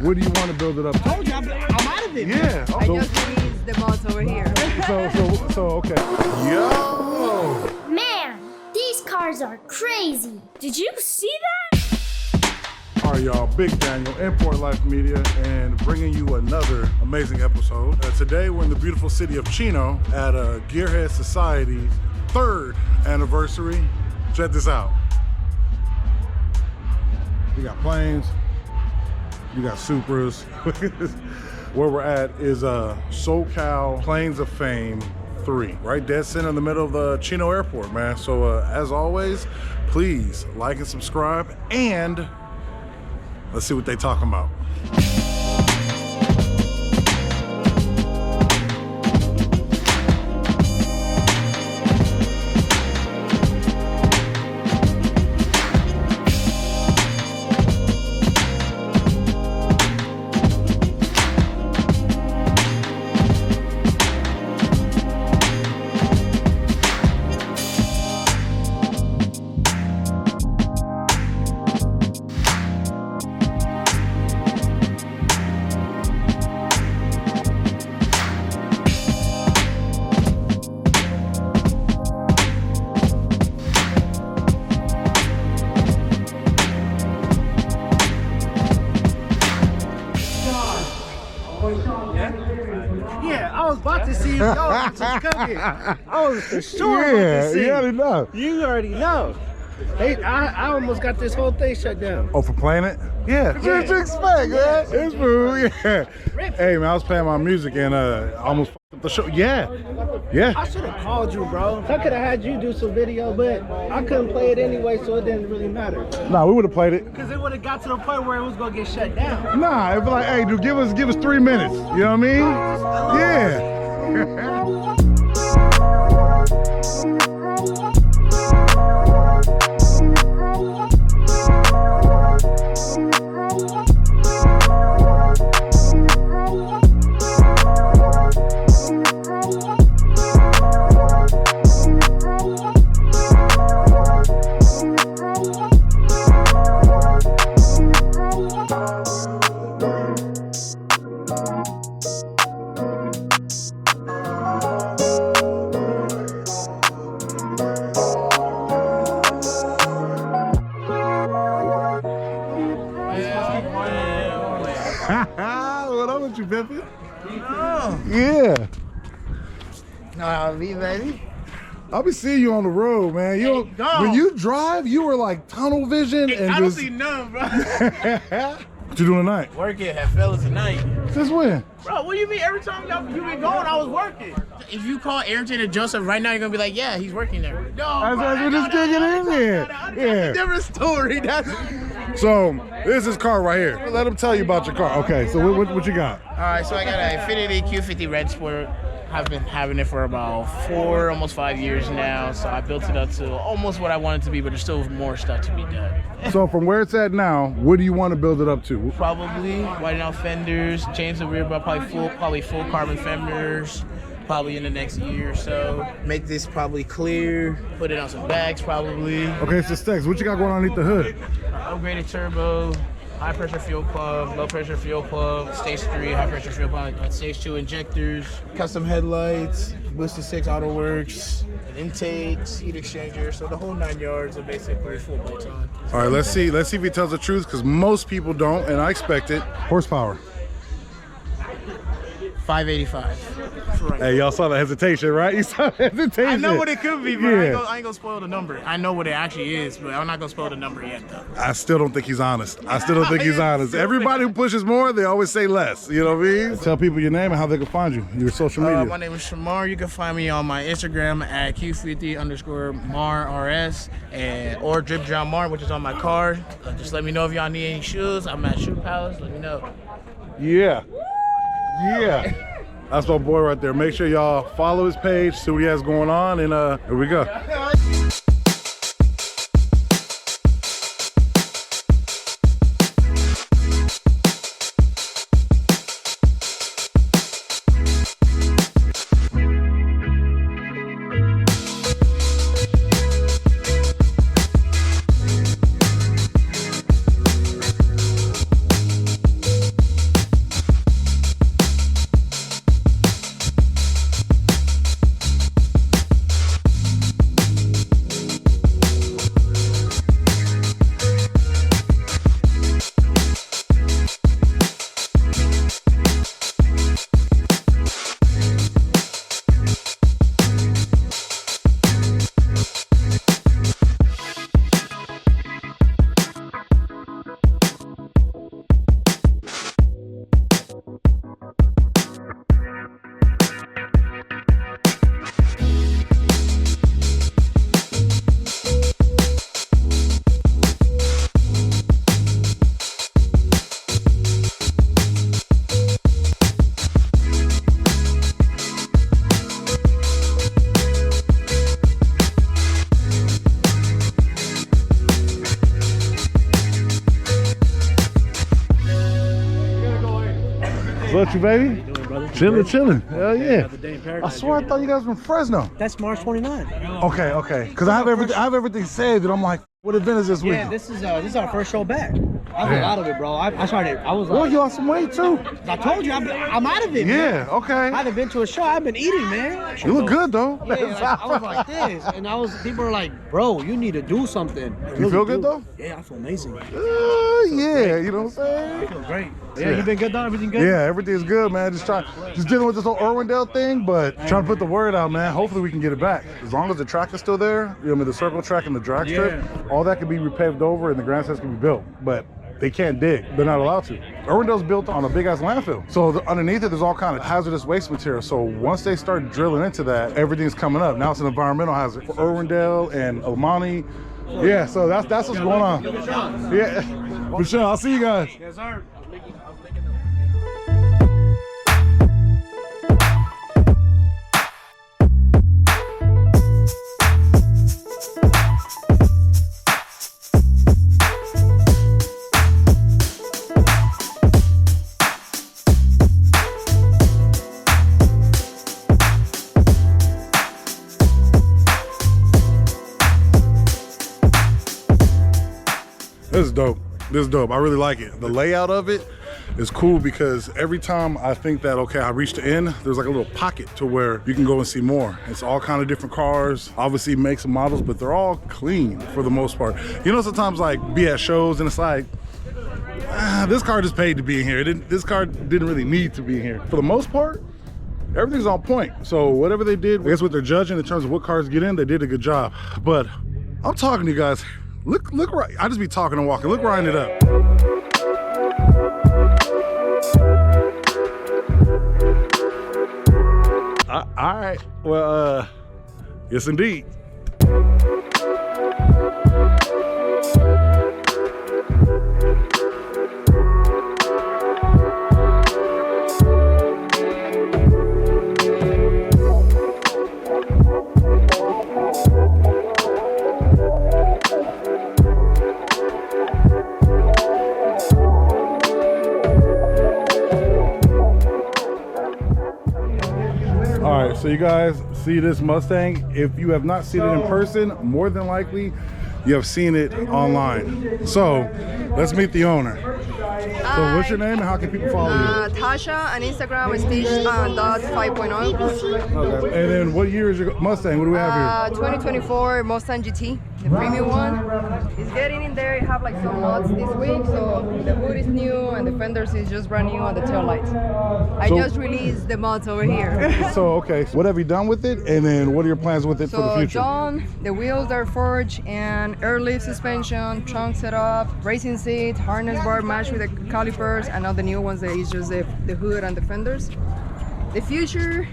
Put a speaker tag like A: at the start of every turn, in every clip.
A: What do you want to build it up to?
B: Told you, I'm out of it.
A: Yeah.
C: I just released the boss over here.
A: So okay. Yo.
D: Man, these cars are crazy. Did you see that?
A: All right, y'all, Big Daniel, Import Life Media, and bringing you another amazing episode. Today, we're in the beautiful city of Chino at GEARHEAD Society 3rd anniversary. Check this out. You got planes, you got Supras. Where we're at is SoCal Planes of Fame 3, right dead center in the middle of the Chino Airport, man. So as always, please like and subscribe, and let's see what they talking about.
B: Yeah, I was about to see you go. I was for sure about to see.
A: You already know.
B: You already know. I almost got this whole thing shut down.
A: Oh, for playing it? Yeah. What you expect, man? It's cool, yeah. Hey, man, I was playing my music and almost fucked up the show. Yeah.
B: I should have called you, bro. I could have had you do some video, but I couldn't play it anyway, so it didn't really matter.
A: Nah, we would have played it.
B: Because it would have got to the point where it was going to get shut down.
A: Nah, it'd be like, hey, dude, give us 3 minutes. You know what I mean? Yeah. What up with you, Bippy? Yeah.
B: Me, baby.
A: I'll be seeing you on the road, man. When you drive, you were like tunnel vision and
E: I don't
A: just...
E: see none, bro.
A: What you doing tonight?
E: Working at Fellas tonight.
A: Since when?
E: Bro, what do you mean every time you been going, I was working? If you call Ayrton and Joseph right now, you're gonna be like, yeah, he's working there. No,
A: That's what just kicking in there.
E: That's
A: Yeah.
E: a different story.
A: So, this is car right here. Let him tell you about your car. Okay, so what you got?
E: All right, so I got an Infiniti Q50 Red Sport. I've been having it for about 4, almost 5 years now. So I built it up to almost what I want it to be, but there's still more stuff to be done.
A: So from where it's at now, what do you want to build it up to?
E: Probably widen out fenders, change the rear, but probably full carbon fenders. Probably in the next year or so. Make this probably clear. Put it on some bags probably.
A: Okay, so Stex, what you got going on underneath the hood?
E: Upgraded turbo, high pressure fuel plug, low pressure fuel plug, stage 3 high pressure fuel plug, stage 2 injectors, custom headlights, boosted 6 auto works, intakes, heat exchanger, so the whole 9 yards are basically full bolts on.
A: All right, let's see if he tells the truth, because most people don't, and I expect it. Horsepower.
E: 585.
A: Hey, y'all saw the hesitation, right? You saw the hesitation.
E: I know what it could be, but
A: Yeah.
E: I ain't gonna spoil the number. I know what it actually is, but I'm not gonna spoil the number yet, though.
A: I still don't think he's honest. Everybody who pushes more, they always say less. You know what I mean? Tell people your name and how they can find you, your social media.
E: My name is Shamar. You can find me on my Instagram at Q50_MarRS or Drip John Mar, which is on my card. Just let me know if y'all need any shoes. I'm at Shoe Palace. Let me know.
A: Yeah. That's my boy right there. Make sure y'all follow his page, see what he has going on, and here we go. What you, baby? Chilling, chilling. Hell yeah.
F: day in
A: I
F: paradise.
A: swear I thought you guys were from Fresno.
F: That's March 29th.
A: Okay, okay. Because I have everything saved, and I'm like, what event is this week?
F: Yeah, this is our first show back. I was
A: Damn.
F: out of it, bro. I started. I was
A: Well,
F: like,
A: you lost some weight too.
F: I told you, I'm out of it. Man.
A: Yeah, okay.
F: I haven't been to a show. I've been eating, man.
A: You look good though.
F: Yeah, like, I was like this, and people were like, "Bro, you need to do something."
A: You feel good though?
F: Yeah, I feel amazing.
A: Yeah, you know what I'm saying?
F: I feel great. Yeah, you been good though? Everything good?
A: Yeah, everything's good, man. Just dealing with this whole Irwindale thing, but trying to put the word out, man. Hopefully we can get it back. As long as the track is still there, you know, I mean, the circle track and the drag strip, all that can be repaved over and the grandstands can be built. But they can't dig. They're not allowed to. Irwindale's built on a big ass landfill. So underneath it, there's all kind of hazardous waste material. So once they start drilling into that, everything's coming up. Now it's an environmental hazard for Irwindale and Ilmani. Yeah, so that's what's going on. Yeah, for sure. I'll see you guys.
F: Yes, sir.
A: This is dope. This is dope. I really like it. The layout of it is cool because every time I think that, okay, I reached the end, there's like a little pocket to where you can go and see more. It's all kind of different cars, obviously makes and models, but they're all clean for the most part. You know, sometimes like be at shows and it's like, this car just paid to be in here. This car didn't really need to be here. For the most part, everything's on point. So whatever they did, I guess what they're judging in terms of what cars get in, they did a good job. But I'm talking to you guys. Look right. I just be talking and walking. Look riding it up. All right. Well, yes, indeed. So you guys see this Mustang. If you have not seen it in person, more than likely you have seen it online. So let's meet the owner. So what's your name and how can people follow you?
C: Tasha on Instagram is stage.5.0.
A: Okay. And then what year is your Mustang? What do we have here?
C: 2024 Mustang GT, the premium one. It's getting in there. It have like some mods this week, so the hood is new and the fenders is just brand new on the tail lights. I just released the mods over here.
A: So okay, what have you done with it, and then what are your plans with it for the
C: So
A: future?
C: John, the wheels are forged and air lift suspension, trunk setup, racing seat, harness bar matched with the calipers, and all the new ones that is just the hood and the fenders. The future,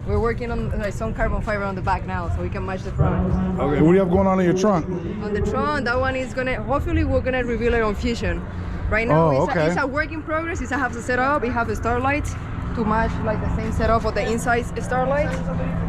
C: we're working on like some carbon fiber on the back now, so we can match the front.
A: Okay, what do you have going on in your trunk?
C: On the trunk, that one is gonna, hopefully we're gonna reveal it on Fusion. Right now, it's a work in progress. It's a have to set up. It have the starlight to match like the same setup of the inside starlight,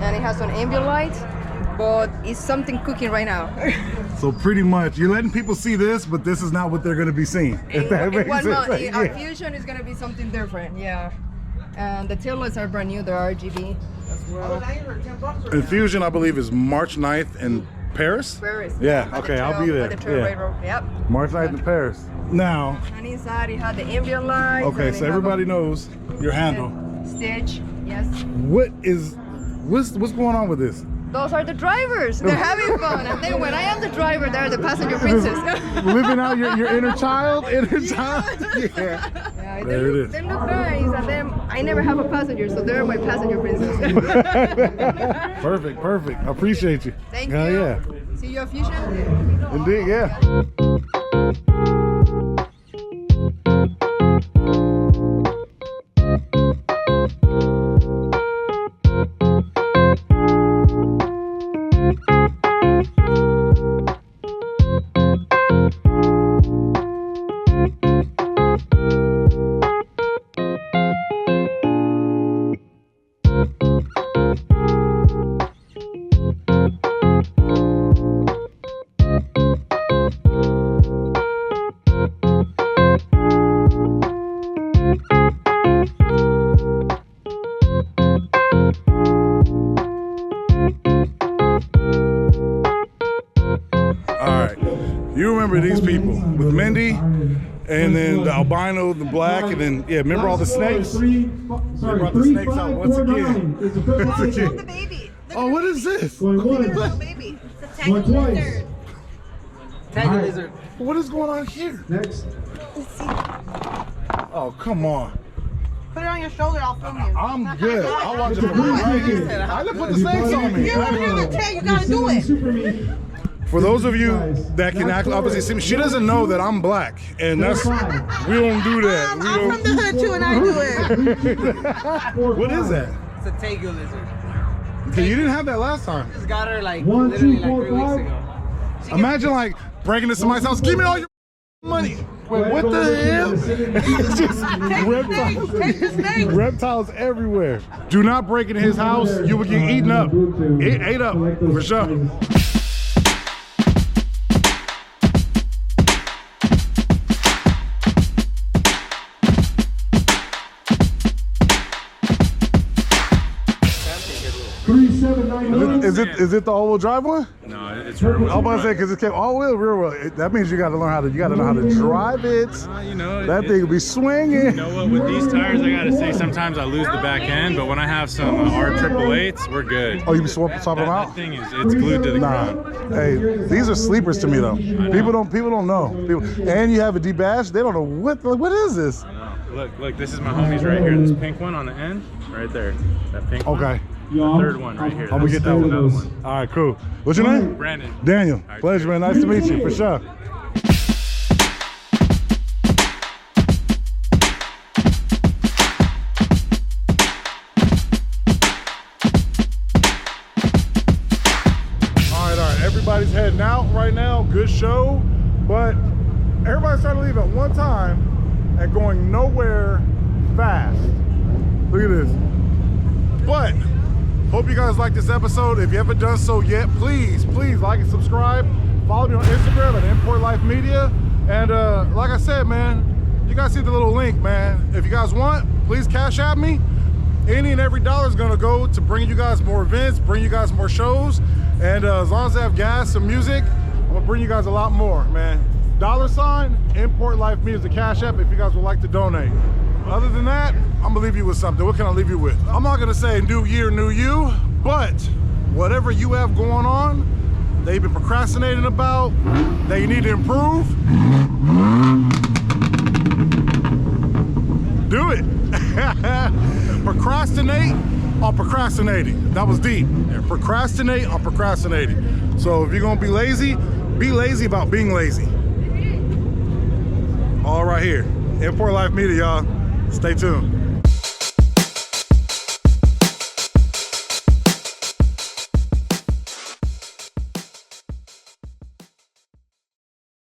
C: and it has an ambient light, but it's something cooking right now.
A: So pretty much, you're letting people see this, but this is not what they're gonna be seeing. If that makes sense.
C: Our Fusion is gonna be something different, yeah. And the taillights are brand new. They're RGB as well.
A: And Fusion, I believe, is March 9th in Paris?
C: Paris.
A: Yeah, okay, I'll be there.
C: The trail railroad. Yep.
A: March 9th in Paris. Now,
C: And inside it had the ambient lights.
A: okay,
C: and
A: so
C: it have
A: everybody knows your handle.
C: Stitch, yes.
A: What's going on with this?
C: Those are the drivers. They're having fun. And then when I am the driver, they're the passenger princess.
A: Living out your inner child? Yeah.
C: Yeah,
A: There it is.
C: They look nice. And then I never have a passenger, so they're my passenger princess.
A: Perfect. I appreciate you.
C: Thank
A: Hell
C: you.
A: yeah.
C: See you at Fusion?
A: Indeed, yeah. remember these people with Mindy, and then the albino, the black, and then yeah, remember all the snakes? They brought the snakes out once again.
G: The baby.
A: Oh, what is this?
G: Little baby. It's a tiny lizard.
F: Tiny lizard.
A: What is going on here?
F: Next.
A: Oh, come on.
G: Put it on your shoulder, I'll film you.
A: I'm good. I'll watch it from right here. I didn't put the snakes on me.
G: You're over here on the tail, you gotta do it.
A: For those of you that can obviously see me, she doesn't know that I'm black, and that's we don't do that. We
G: I'm from the hood too, and I do it.
A: What is that?
F: It's a tegu lizard.
A: Okay, you didn't have that last time.
F: Just got her like literally like 3 weeks ago.
A: Imagine like breaking into somebody's house, give me all your money. Wait, what the hell? It's just reptiles. Reptiles everywhere. Do not break into his house. You will get eaten up. Ate up, for sure. Is it the all-wheel drive one?
H: No, it's rear wheel.
A: I'm about to say because it came all-wheel, rear wheel. That means you got to learn how to drive it.
H: You know,
A: that thing will be swinging.
H: You know what? With these tires, I gotta say sometimes I lose the back end, but when I have some R888s, we're good.
A: Oh, you be swapping them out?
H: That thing it's glued to the ground.
A: Hey, these are sleepers to me though. People don't know. And you have a D-bash. They don't know what is this.
H: I know. Look, this is my homies right here. This pink one on the end, right there. That pink one.
A: Okay.
H: The third one right here.
A: I'm gonna get that one. All right, cool. What's your name?
H: Brandon.
A: Daniel.
H: Right,
A: pleasure, man. Nice to meet you, for sure. All right. Everybody's heading out right now. Good show, but everybody's trying to leave at one time and going nowhere fast. Look at this. But hope you guys like this episode. If you haven't done so yet, please like and subscribe. Follow me on Instagram at Import Life Media. And like I said, man, you guys see the little link, man. If you guys want, please cash at me. Any and every dollar is gonna go to bring you guys more events, bring you guys more shows. And as long as I have gas and music, I'm gonna bring you guys a lot more, man. $ Import Life Media, cash app if you guys would like to donate. Other than that, I'm gonna leave you with something. What can I leave you with? I'm not gonna say new year, new you, but whatever you have going on that you've been procrastinating about, that you need to improve, do it. Procrastinate on procrastinating. That was deep. Procrastinate on procrastinating. So if you're gonna be lazy about being lazy. All right here. Import Life Media, y'all. Stay tuned.